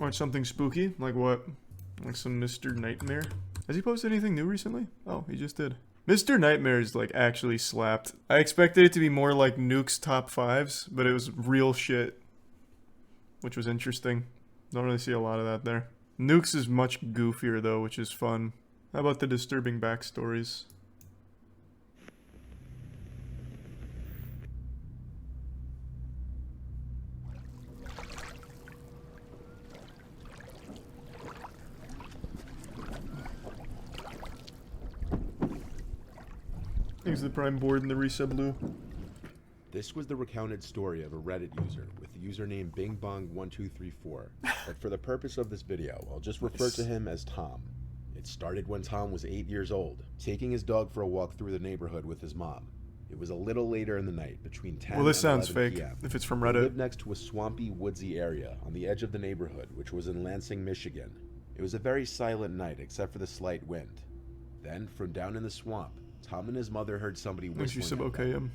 Watch something spooky? Like what? Like some Mr. Nightmare? Has he posted anything new recently? Oh, he just did. Mr. Nightmare is like actually slapped. I expected it to be more like Nuke's top 5s, but it was real shit. Which was interesting. Don't really see a lot of that there. Nuke's is much goofier though, which is fun. How about the disturbing backstories? Thanks to the Prime board and the resub blue. This was the recounted story of a Reddit user with the username bingbong1234, but for the purpose of this video, I'll just refer to him as Tom. It started when Tom was 8 years old, taking his dog for a walk through the neighborhood with his mom. It was a little later in the night, between 10 well, this and sounds 11 fake, p.m. if it's from They Reddit. lived next to a swampy, woodsy area on the edge of the neighborhood, which was in Lansing, Michigan. It was a very silent night, except for the slight wind. Then, from down in the swamp, Tom and his mother heard somebody whistling at them.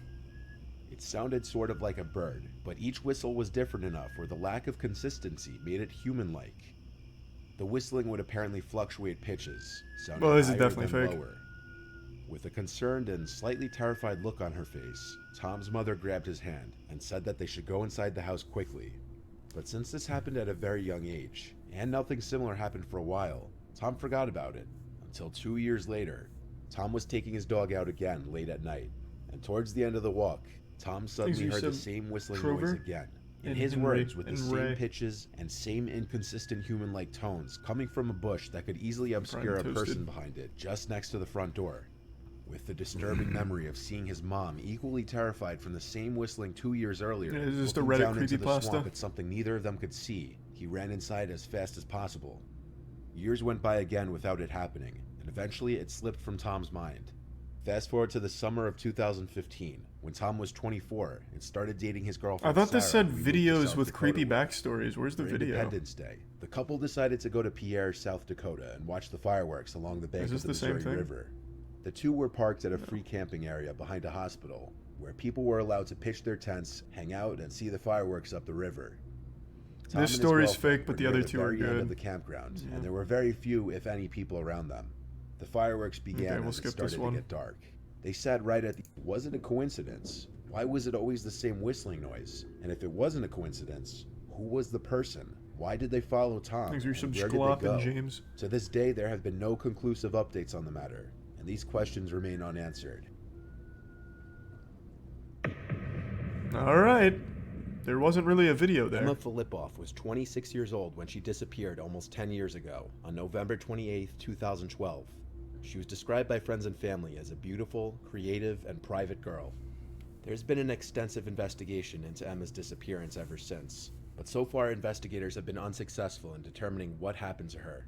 It sounded sort of like a bird, but each whistle was different enough where the lack of consistency made it human-like. The whistling would apparently fluctuate pitches, sounding this is higher definitely than fake. lower. With a concerned and slightly terrified look on her face, Tom's mother grabbed his hand and said that they should go inside the house quickly. But since this happened at a very young age, and nothing similar happened for a while, Tom forgot about it, until 2 years later. Tom was taking his dog out again late at night, and towards the end of the walk, Tom suddenly heard the same whistling noise again. In his words, with the same pitches and same inconsistent human-like tones coming from a bush that could easily obscure a person behind it just next to the front door. With the disturbing memory of seeing his mom equally terrified from the same whistling 2 years earlier, it's just a looking Reddit down into the swamp creepypasta. at something neither of them could see, he ran inside as fast as possible. Years went by again without it happening, and eventually it slipped from Tom's mind. Fast forward to the summer of 2015, when Tom was 24 and started dating his girlfriend. I thought this Sarah, said who moved to videos South with Dakota creepy with. backstories. Where's the For video? Independence Day, the couple decided to go to Pierre, South Dakota, and watch the fireworks along the bank of the Missouri River. The two were parked at a free camping area behind a hospital, where people were allowed to pitch their tents, hang out, and see the fireworks up the river. Tom This and his story's girlfriend fake, but were the near other two are very end of good. the campground, and there were very few, if any, people around them. The fireworks began we'll as it skip this started to one. get dark. They sat right at the... Was it a coincidence? Why was it always the same whistling noise? And if it wasn't a coincidence, who was the person? Why did they follow Tom? Thanks for And your where did they go? James. To this day, there have been no conclusive updates on the matter, and these questions remain unanswered. Alright. There wasn't really a video there. Emma Filipoff was 26 years old when she disappeared almost 10 years ago, on November 28, 2012. She was described by friends and family as a beautiful, creative, and private girl. There's been an extensive investigation into Emma's disappearance ever since, but so far investigators have been unsuccessful in determining what happened to her.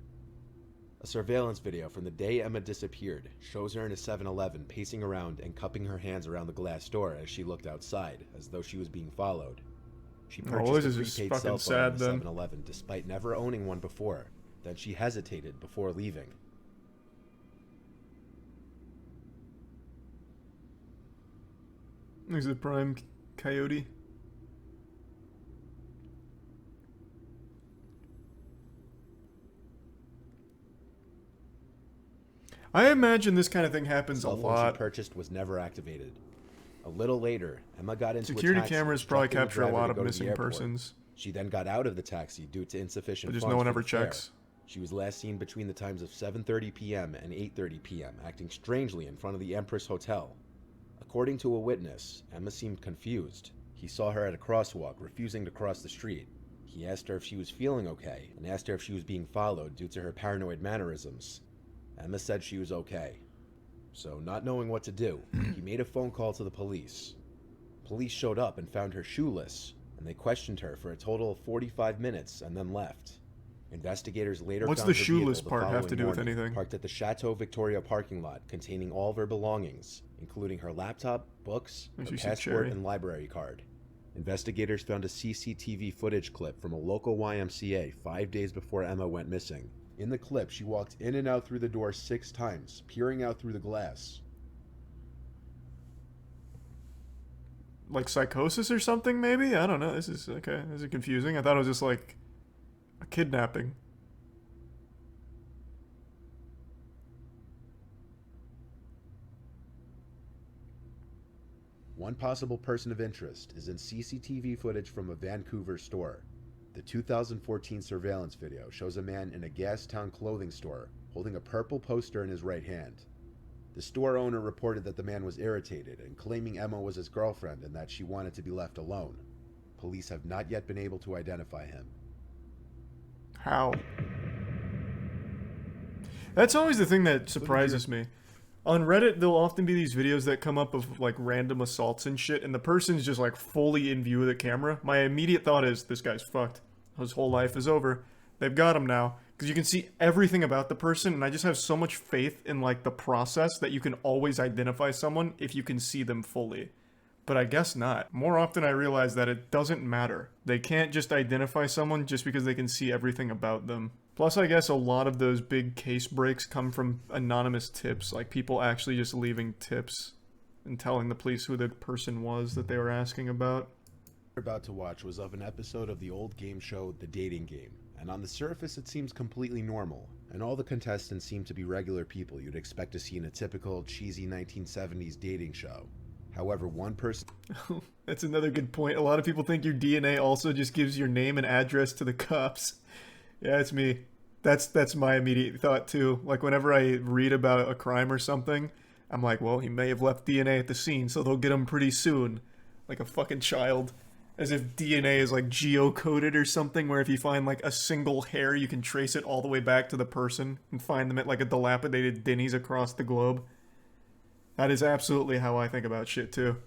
A surveillance video from the day Emma disappeared shows her in a 7-Eleven pacing around and cupping her hands around the glass door as she looked outside, as though she was being followed. She purchased a prepaid cell phone at the 7-Eleven despite never owning one before. Then she hesitated before leaving. There's the Prime Coyote. I imagine this kind of thing happens a lot. The cell phone she purchased was never activated. A little later, Emma got into security a taxi, cameras probably capture a lot of to missing persons. She then got out of the taxi due to insufficient But just funds no one for ever the fare. checks. She was last seen between the times of 7:30 p.m. and 8:30 p.m., acting strangely in front of the Empress Hotel. According to a witness, Emma seemed confused. He saw her at a crosswalk, refusing to cross the street. He asked her if she was feeling okay, and asked her if she was being followed due to her paranoid mannerisms. Emma said she was okay. So, not knowing what to do, he made a phone call to the police. Police showed up and found her shoeless, and they questioned her for a total of 45 minutes and then left. Investigators later What's found the her shoeless vehicle part the have to do with following morning, anything? parked at the Chateau Victoria parking lot containing all of her belongings, including her laptop, books, her passport, and library card. Investigators found a CCTV footage clip from a local YMCA 5 days before Emma went missing. In the clip, she walked in and out through the door 6 times, peering out through the glass. Like psychosis or something, maybe? I don't know. This is okay. This is confusing. I thought it was just like A kidnapping. One possible person of interest is in CCTV footage from a Vancouver store. The 2014 surveillance video shows a man in a Gastown clothing store holding a purple poster in his right hand. The store owner reported that the man was irritated and claiming Emma was his girlfriend and that she wanted to be left alone. Police have not yet been able to identify him. How? That's always the thing that surprises me. On Reddit, there'll often be these videos that come up of like random assaults and shit, and the person's just like fully in view of the camera. My immediate thought is, this guy's fucked. His whole life is over. They've got him now. Because you can see everything about the person, and I just have so much faith in like the process that you can always identify someone if you can see them fully. But I guess not. More often I realize that it doesn't matter. They can't just identify someone just because they can see everything about them. Plus, I guess a lot of those big case breaks come from anonymous tips, like people actually just leaving tips and telling the police who the person was that they were asking about. We're about to watch was of an episode of the old game show The Dating Game, and on the surface it seems completely normal, and all the contestants seem to be regular people you'd expect to see in a typical cheesy 1970s dating show. However, one person... That's another good point. A lot of people think your DNA also just gives your name and address to the cops. Yeah, it's me. That's my immediate thought too. Like whenever I read about a crime or something, I'm like, well, he may have left DNA at the scene, so they'll get him pretty soon. Like a fucking child. As if DNA is like geocoded or something, where if you find like a single hair, you can trace it all the way back to the person and find them at like a dilapidated Denny's across the globe. That is absolutely how I think about shit too.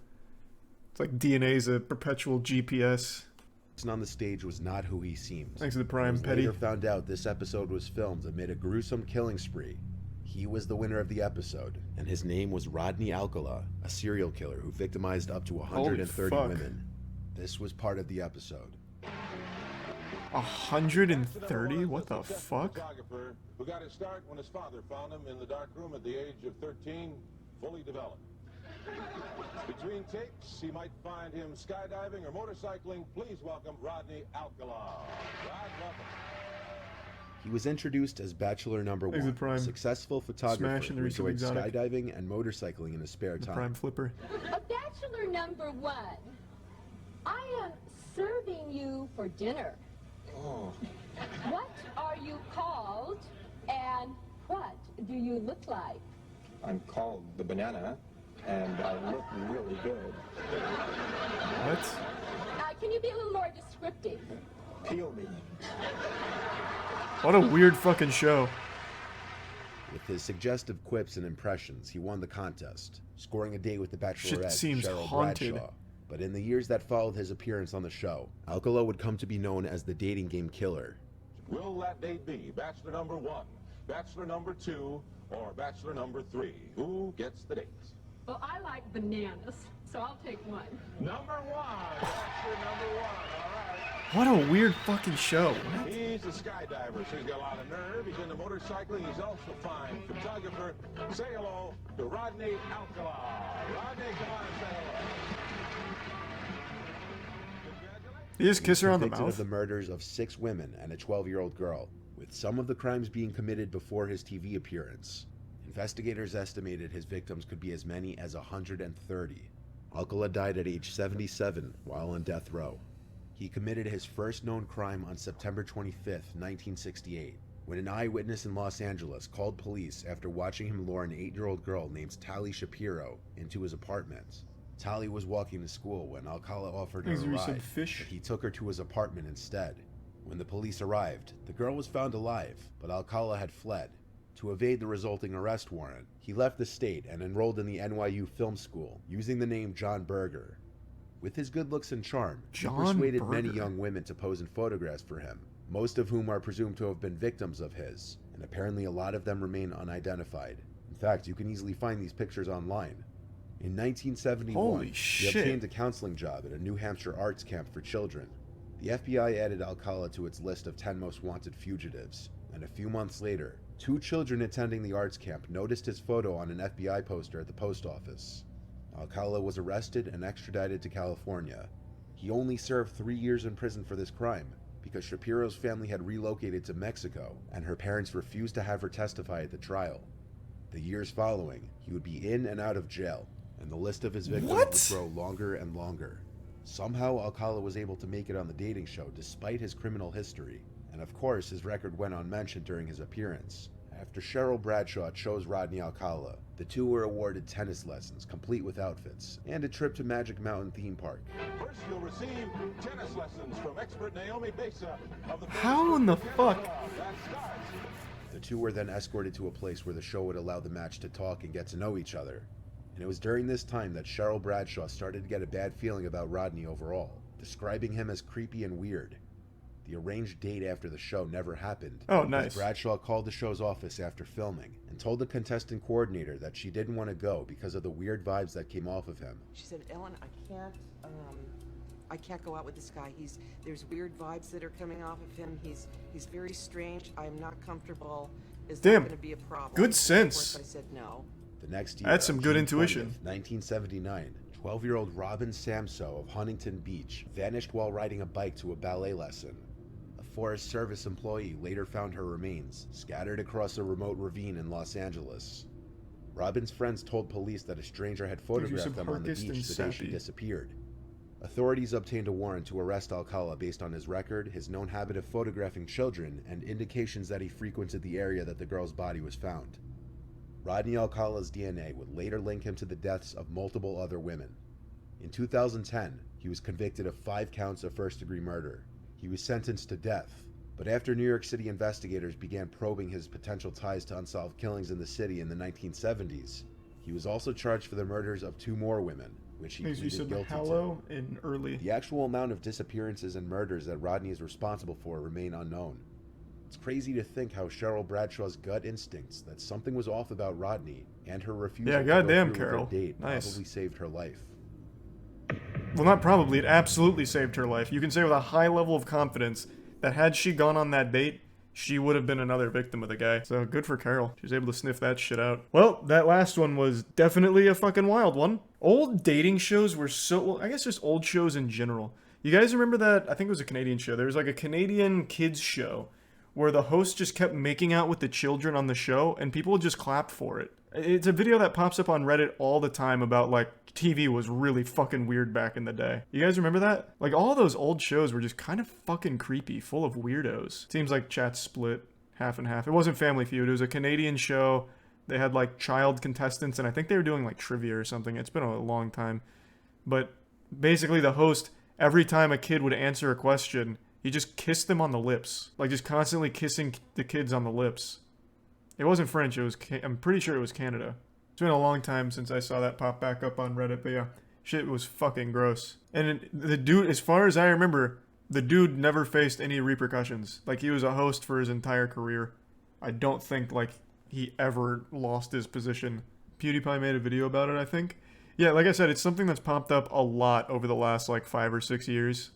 It's like DNA is a perpetual GPS. On the stage was not who he seemed. Thanks to the Prime, It was Petty. later found out this episode was filmed amid a gruesome killing spree. He was the winner of the episode, and his name was Rodney Alcala, a serial killer who victimized up to 130 women. This was part of the episode. 130? What the fuck? Photographer who got his start when his father found him in the dark room at the age of 13, fully developed. Between takes, he might find him skydiving or motorcycling. Please welcome Rodney Alcala. Rod, welcome. He was introduced as Bachelor Number One, a successful photographer who enjoyed skydiving and motorcycling in his spare time. Prime Flipper. A Bachelor Number One. I am serving you for dinner. Oh. What are you called, and what do you look like? I'm called the Banana, and I look really good. What? Can you be a little more descriptive? Peel me. What a weird fucking show. With his suggestive quips and impressions, he won the contest, scoring a date with the Shit Bachelorette, seems Cheryl haunted. Bradshaw. But in the years that followed his appearance on the show, Alcala would come to be known as the dating game killer. Will that date be Bachelor Number One, Bachelor Number Two, or Bachelor Number Three? Who gets the date? Well, I like bananas, so I'll take one. Number one, Bachelor Number One. All right. What a weird fucking show. He's a skydiver, so he's got a lot of nerve. He's into motorcycling. He's also a fine photographer. Say hello to Rodney Alcala. Rodney, come on and say hello. You just kiss her on the Convicted mouth? of the murders of 6 women and a 12-year-old girl, with some of the crimes being committed before his TV appearance. Investigators estimated his victims could be as many as 130. Alcala died at age 77 while on death row. He committed his first known crime on September 25, 1968, when an eyewitness in Los Angeles called police after watching him lure an 8-year-old girl named Tali Shapiro into his apartment. Tali was walking to school when Alcala offered her a ride, but he took her to his apartment instead. When the police arrived, the girl was found alive, but Alcala had fled. To evade the resulting arrest warrant, he left the state and enrolled in the NYU Film School, using the name John Berger. With his good looks and charm, he persuaded many young women to pose in photographs for him, most of whom are presumed to have been victims of his, and apparently a lot of them remain unidentified. In fact, you can easily find these pictures online. In 1971, he obtained a counseling job at a New Hampshire arts camp for children. The FBI added Alcala to its list of 10 most wanted fugitives, and a few months later, 2 children attending the arts camp noticed his photo on an FBI poster at the post office. Alcala was arrested and extradited to California. He only served 3 years in prison for this crime, because Shapiro's family had relocated to Mexico and her parents refused to have her testify at the trial. The years following, he would be in and out of jail, and the list of his victims would grow longer and longer. Somehow, Alcala was able to make it on the dating show despite his criminal history, and of course his record went unmentioned during his appearance. After Cheryl Bradshaw chose Rodney Alcala, the two were awarded tennis lessons, complete with outfits, and a trip to Magic Mountain theme park. First, you'll receive tennis lessons from expert Naomi Besa of the How in the fuck? That starts. The two were then escorted to a place where the show would allow the match to talk and get to know each other. And it was during this time that Cheryl Bradshaw started to get a bad feeling about Rodney overall, describing him as creepy and weird. The arranged date after the show never happened. Oh, because nice. Bradshaw called the show's office after filming and told the contestant coordinator that she didn't want to go because of the weird vibes that came off of him. She said, Ellen, I can't go out with this guy. There's weird vibes that are coming off of him. He's very strange. I'm not comfortable. Is that Damn. going to be a problem? Good Of sense. course I said no. The next year, That's some good June intuition. 20th, 1979, 12-year-old Robin Samso of Huntington Beach vanished while riding a bike to a ballet lesson. A Forest Service employee later found her remains, scattered across a remote ravine in Los Angeles. Robin's friends told police that a stranger had photographed them on the Harkest and beach the day she Sappy. disappeared. Authorities obtained a warrant to arrest Alcala based on his record, his known habit of photographing children, and indications that he frequented the area that the girl's body was found. Rodney Alcala's DNA would later link him to the deaths of multiple other women. In 2010, he was convicted of 5 counts of first-degree murder. He was sentenced to death, but after New York City investigators began probing his potential ties to unsolved killings in the city in the 1970s, he was also charged for the murders of 2 more women, which he You pleaded said guilty to. hello in early. The actual amount of disappearances and murders that Rodney is responsible for remain unknown. It's crazy to think how Cheryl Bradshaw's gut instincts that something was off about Rodney and her refusal to goddamn, go through Carol. with their date Nice. probably saved her life. Well, not probably. It absolutely saved her life. You can say with a high level of confidence that had she gone on that date, she would have been another victim of the guy. So good for Carol. She was able to sniff that shit out. Well, that last one was definitely a fucking wild one. Old dating shows were so... Well, I guess just old shows in general. You guys remember that? I think it was a Canadian show. There was like a Canadian kids show where the host just kept making out with the children on the show and people just clapped for it. It's a video that pops up on Reddit all the time about like TV was really fucking weird back in the day. You guys remember that? Like all those old shows were just kind of fucking creepy, full of weirdos. Seems like chat's split half and half. It wasn't Family Feud. It was a Canadian show. They had like child contestants and I think they were doing like trivia or something. It's been a long time. But basically the host, every time a kid would answer a question, he just kissed them on the lips. Like just constantly kissing the kids on the lips. It wasn't French, it was, I'm pretty sure it was Canada. It's been a long time since I saw that pop back up on Reddit, but yeah, shit was fucking gross. And the dude, as far as I remember, the dude never faced any repercussions. Like he was a host for his entire career. I don't think like he ever lost his position. PewDiePie made a video about it, I think. Yeah, like I said, it's something that's popped up a lot over the last like 5 or 6 years.